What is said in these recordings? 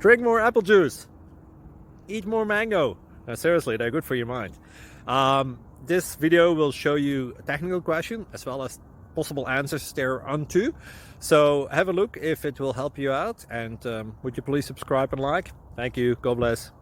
drink more apple juice, eat more mango. No, seriously, they're good for your mind. This video will show you a technical question as well as possible answers thereunto. So have a look if it will help you out, and would you please subscribe and like? Thank you. God bless.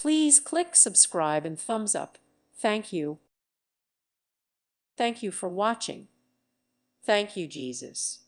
Please click subscribe and thumbs up. Thank you. Thank you for watching. Thank you, Jesus.